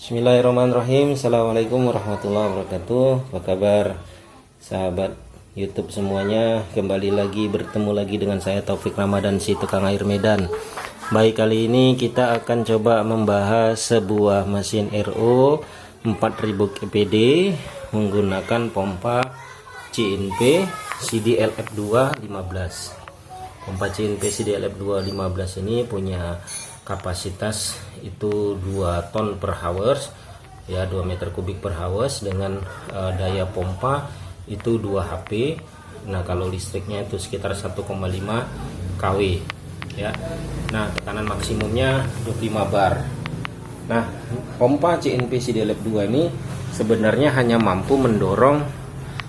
Bismillahirrahmanirrahim. Assalamualaikum warahmatullahi wabarakatuh. Apa kabar sahabat YouTube semuanya? Kembali lagi bertemu lagi dengan saya Taufik Ramadan, si tukang air Medan. Baik, kali ini kita akan coba membahas sebuah mesin RO 4000 kpd menggunakan pompa CNP CDLF2 15. Pompa CNP CDLF2 15 ini punya kapasitas itu 2 ton per hours, ya, 2 meter kubik per hours dengan daya pompa itu 2 HP. Nah, kalau listriknya itu sekitar 1,5 kW, ya. Nah, tekanan maksimumnya 25 bar. Nah, pompa CNP CDLF2 ini sebenarnya hanya mampu mendorong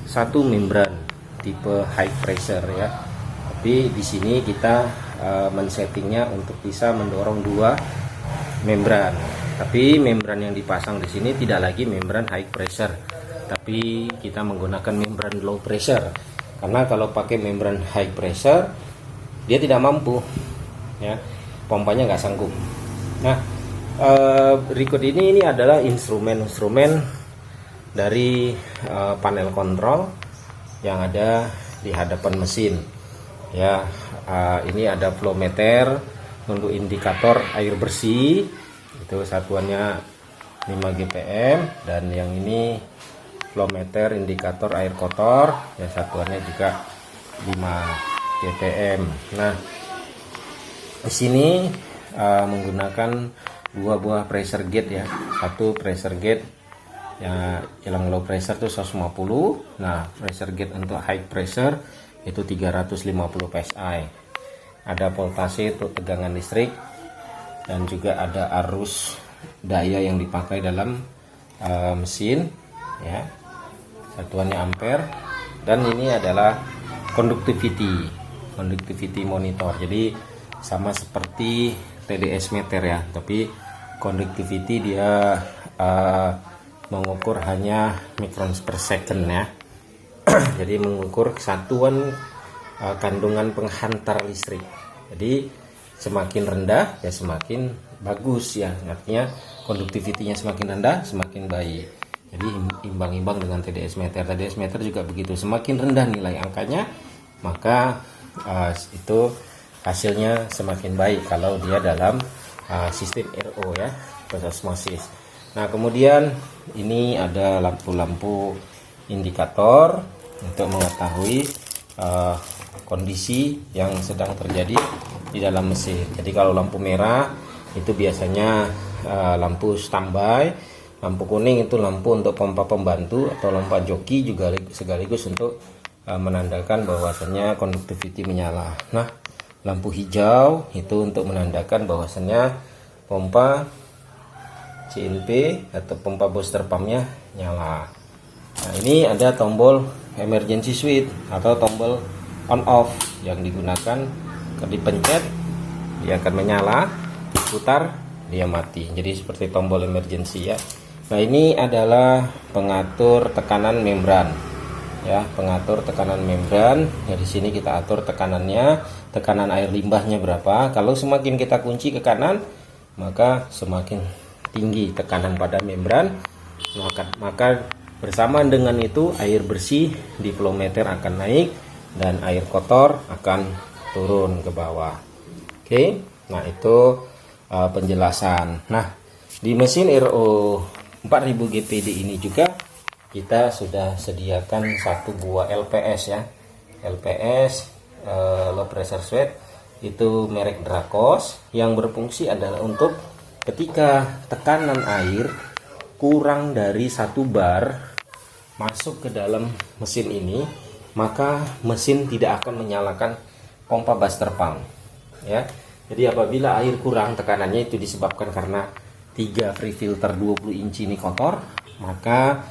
satu membran tipe high pressure, ya. Tapi di sini kita men-settingnya untuk bisa mendorong 2 membran. Tapi membran yang dipasang di sini tidak lagi membran high pressure, tapi kita menggunakan membran low pressure. Karena kalau pakai membran high pressure dia tidak mampu, ya, pompanya nggak sanggup. Nah, berikut ini adalah instrumen-instrumen dari panel kontrol yang ada di hadapan mesin. Ya, ini ada flow meter untuk indikator air bersih, itu satuannya 5 GPM, dan yang ini flow meter indikator air kotor, ya, satuannya juga 5 GPM. Nah, di sini menggunakan 2 buah pressure gauge, ya. Satu pressure gauge ya, yang low pressure itu 150. Nah, pressure gauge untuk high pressure itu 350 PSI. Ada voltase untuk tegangan listrik, dan juga ada arus daya yang dipakai dalam mesin, ya, satuannya ampere. Dan ini adalah conductivity monitor. Jadi sama seperti TDS meter, ya, tapi conductivity dia mengukur hanya mikrons per second, ya. Jadi mengukur kesatuan kandungan penghantar listrik. Jadi semakin rendah ya semakin bagus, ya, artinya konduktivitinya semakin rendah semakin baik. Jadi imbang-imbang dengan TDS meter. TDS meter juga begitu, semakin rendah nilai angkanya maka itu hasilnya semakin baik kalau dia dalam sistem RO, ya, proses osmosis. Nah, kemudian ini ada lampu-lampu indikator untuk mengetahui kondisi yang sedang terjadi di dalam mesin. Jadi kalau lampu merah itu biasanya lampu standby, lampu kuning itu lampu untuk pompa pembantu atau lampu joki, juga sekaligus untuk menandakan bahwasannya conductivity menyala. Nah, lampu hijau itu untuk menandakan bahwasannya pompa CNP atau pompa booster pumpnya nyala. Nah, ini ada tombol emergency switch atau tombol on off yang digunakan. Dipencet dia akan menyala, diputar dia mati. Jadi seperti tombol emergency, ya. Nah, ini adalah pengatur tekanan membran, ya, pengatur tekanan membran. Ya, di sini kita atur tekanannya, tekanan air limbahnya berapa. Kalau semakin kita kunci ke kanan maka semakin tinggi tekanan pada membran, maka bersamaan dengan itu air bersih di flow meter akan naik dan air kotor akan turun ke bawah. Oke, nah itu penjelasan. Nah, di mesin RO 4000 GPD ini juga kita sudah sediakan satu buah LPS, ya. LPS low pressure switch itu merek Dracos, yang berfungsi adalah untuk ketika tekanan air kurang dari 1 bar masuk ke dalam mesin ini, maka mesin tidak akan menyalakan pompa booster pump, ya. Jadi apabila air kurang tekanannya itu disebabkan karena 3 free filter 20 inci ini kotor, maka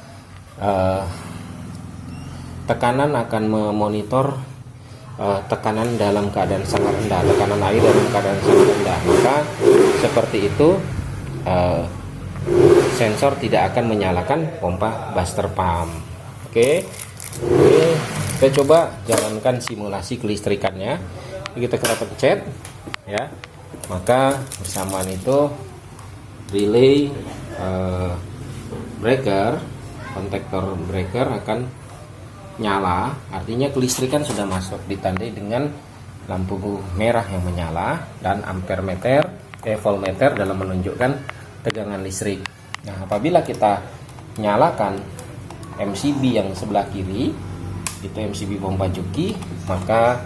tekanan akan memonitor tekanan dalam keadaan sangat rendah, tekanan air dalam keadaan sangat rendah. Maka seperti itu sensor tidak akan menyalakan pompa booster pump. Oke, kita coba jalankan simulasi kelistrikannya. Kita pencet, ya, maka bersamaan itu relay breaker, kontaktor breaker akan nyala, artinya kelistrikan sudah masuk, ditandai dengan lampu merah yang menyala dan ampermeter, voltmeter dalam menunjukkan tegangan listrik. Nah, apabila kita nyalakan MCB yang sebelah kiri, itu MCB pompa joki, maka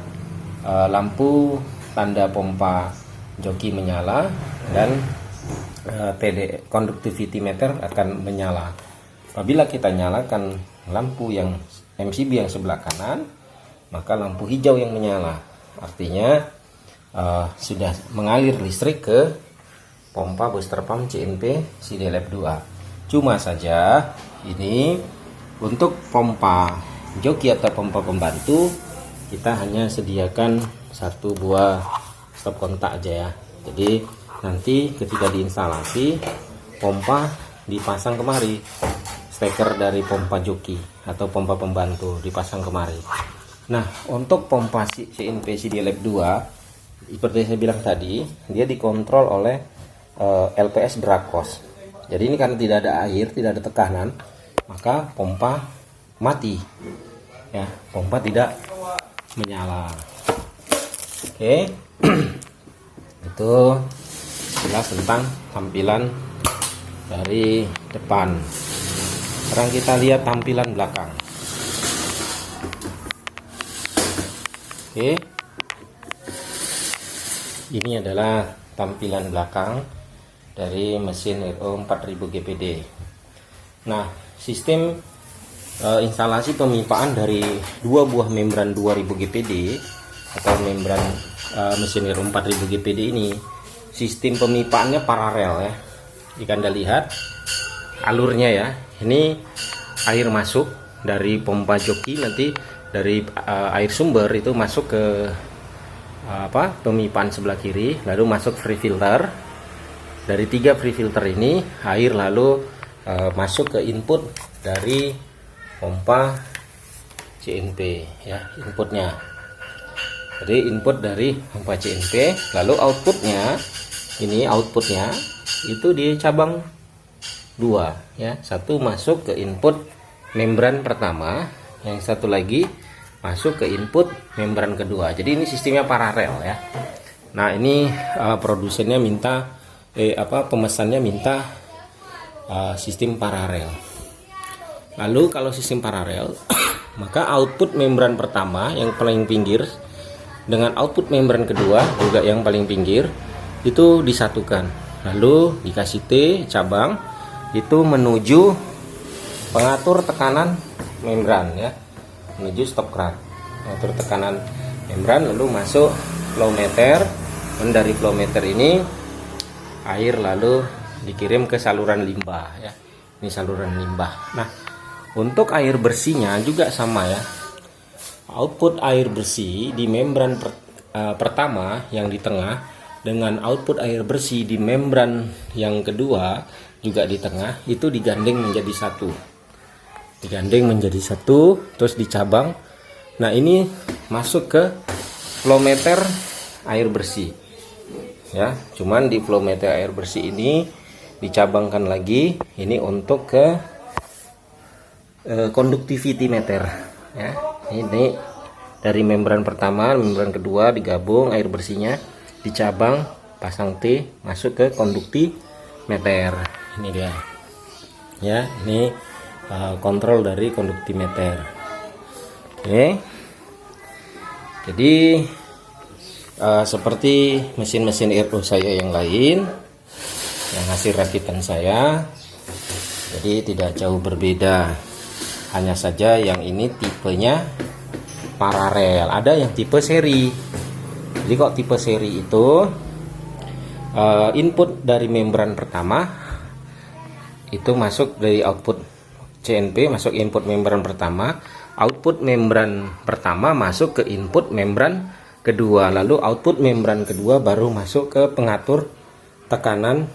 lampu tanda pompa joki menyala dan TD conductivity meter akan menyala. Apabila kita nyalakan lampu yang MCB yang sebelah kanan, maka lampu hijau yang menyala, artinya sudah mengalir listrik ke pompa booster pump CNP CDLF 2. Cuma saja ini untuk pompa joki atau pompa pembantu kita hanya sediakan satu buah stop kontak aja ya. Jadi nanti ketika diinstalasi, pompa dipasang kemari, steker dari pompa joki atau pompa pembantu dipasang kemari. Nah, untuk pompa CNP CDLF 2 seperti saya bilang tadi, dia dikontrol oleh LPS Dracos. Jadi ini karena tidak ada air, tidak ada tekanan, maka pompa mati ya, pompa tidak menyala. Oke. Itu jelas tentang tampilan dari depan. Sekarang kita lihat tampilan belakang. Oke. Ini adalah tampilan belakang dari mesin RO 4000 GPD. Nah, sistem instalasi pemipaan dari dua buah membran 2000 GPD atau membran mesin RO 4000 GPD ini, sistem pemipaannya paralel ya. Jika Anda lihat alurnya ya, ini air masuk dari pompa joki, nanti dari air sumber itu masuk ke pemipaan sebelah kiri, lalu masuk free filter. Dari 3 free filter ini air lalu masuk ke input dari pompa CNP ya, inputnya. Jadi input dari pompa CNP, lalu outputnya itu di cabang 2 ya, satu masuk ke input membran pertama, yang satu lagi masuk ke input membran kedua. Jadi ini sistemnya paralel ya. Nah, ini produsennya minta pemesannya minta sistem paralel. Lalu kalau sistem paralel maka output membran pertama yang paling pinggir dengan output membran kedua juga yang paling pinggir itu disatukan, lalu dikasih T cabang itu menuju pengatur tekanan membran ya, menuju stop crank, mengatur tekanan membran, lalu masuk flow meter, dan dari flow meter ini air lalu dikirim ke saluran limbah ya. Ini saluran limbah. Nah, untuk air bersihnya juga sama ya. Output air bersih di membran pertama yang di tengah dengan output air bersih di membran yang kedua juga di tengah itu digandeng menjadi satu. Digandeng menjadi satu, terus dicabang. Nah, ini masuk ke flow meter air bersih. Ya, cuman di flow meter air bersih ini dicabangkan lagi ini untuk ke conductivity meter ya. Ini dari membran pertama, membran kedua digabung air bersihnya, dicabang, pasang T, masuk ke conductimeter. Ini dia ya, ini kontrol dari conductimeter. Oke, jadi seperti mesin-mesin RO saya yang lain yang hasil rakitan saya, jadi tidak jauh berbeda, hanya saja yang ini tipenya paralel, ada yang tipe seri. Jadi kok tipe seri itu input dari membran pertama itu masuk dari output CNP, masuk input membran pertama, output membran pertama masuk ke input membran kedua, lalu output membran kedua baru masuk ke pengatur tekanan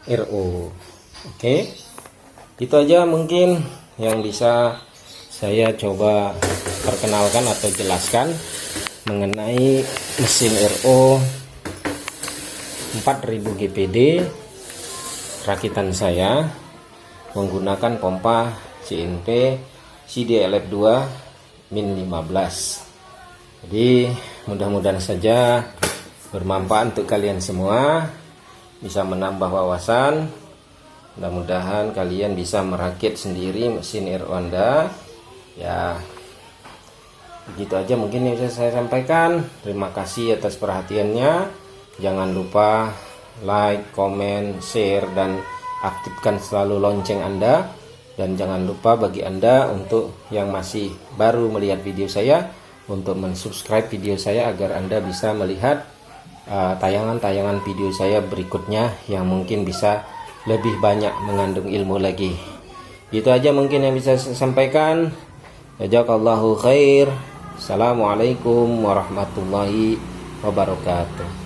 RO. Oke, itu aja mungkin yang bisa saya coba perkenalkan atau jelaskan mengenai mesin RO 4000 GPD rakitan saya menggunakan pompa CNP CDLF2 min 15. Jadi mudah-mudahan saja bermanfaat untuk kalian semua, bisa menambah wawasan. Mudah-mudahan kalian bisa merakit sendiri mesin RO Anda. Ya, begitu aja mungkin yang bisa saya sampaikan. Terima kasih atas perhatiannya. Jangan lupa like, comment, share, dan aktifkan selalu lonceng Anda. Dan jangan lupa bagi Anda untuk yang masih baru melihat video saya, untuk mensubscribe video saya agar Anda bisa melihat tayangan-tayangan video saya berikutnya yang mungkin bisa lebih banyak mengandung ilmu lagi. Itu aja mungkin yang bisa saya sampaikan. Jazakallahu khair. Assalamualaikum warahmatullahi wabarakatuh.